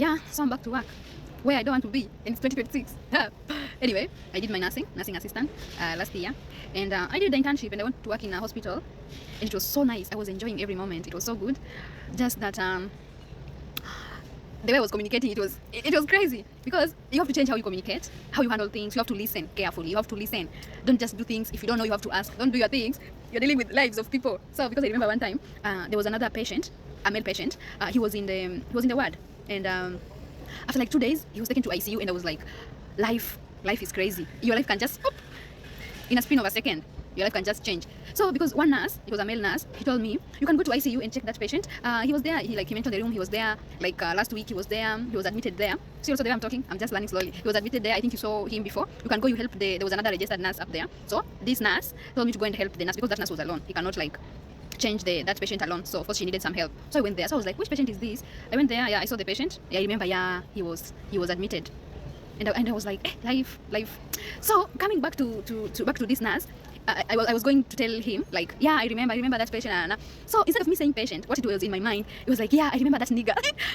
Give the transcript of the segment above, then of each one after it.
Yeah, so I'm back to work where I don't want to be, and it's 2026. Anyway, I did my nursing assistant last year, and I did the internship, and I went to work in a hospital, and it was so nice. I was enjoying every moment. It was so good. Just that the way I was communicating, it was crazy, because you have to change how you communicate, how you handle things. You have to listen carefully. You have to listen. Don't just do things. If you don't know, you have to ask. Don't do your things. You're dealing with lives of people. So because I remember one time there was another patient, a male patient. He was in the ward, and after like 2 days he was taken to ICU, and I was like, life is crazy. Your life can just pop in a spin of a second. Your life can just change. So because one nurse, it was a male nurse, he told me, you can go to ICU and check that patient. He was there. He mentioned the room. He was there last week. He was there. He was admitted there. See also the way I'm talking, I'm just learning slowly. He was admitted there. I think you saw him before. You can go. You help there was another registered nurse up there. So this nurse told me to go and help the nurse, because that nurse was alone. He cannot change that patient alone. So first she needed some help. So I went there. So I was like, which patient is this? I went there. Yeah, I saw the patient. Yeah, I remember. Yeah, he was admitted. And I was like, life. So coming back to this nurse, I was going to tell him, like, yeah, I remember that patient. So instead of me saying patient, what it was in my mind, it was like, yeah, I remember that nigga.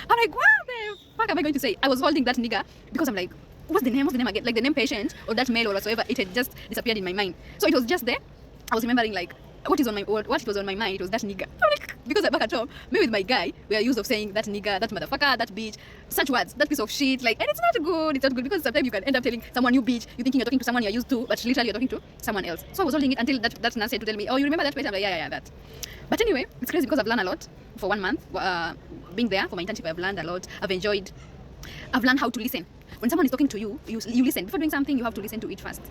I'm like, what the fuck am I going to say? I was holding that nigga because I'm like, what's the name again? Like the name patient or that male or whatsoever, it had just disappeared in my mind. So it was just there. I was remembering like what was on my mind, it was that nigga. I'm like, because back at home, me with my guy, we are used of saying that nigga, that motherfucker, that bitch, such words, that piece of shit, like, and it's not good, because sometimes you can end up telling someone you bitch, you thinking you're talking to someone you're used to, but literally you're talking to someone else. So I was holding it until that nurse said to tell me, oh, you remember that patient? I'm like, yeah, that. But anyway, it's crazy because I've learned a lot for 1 month, being there for my internship. I've learned a lot. I've learned how to listen. When someone is talking to you, you listen. Before doing something, you have to listen to it first.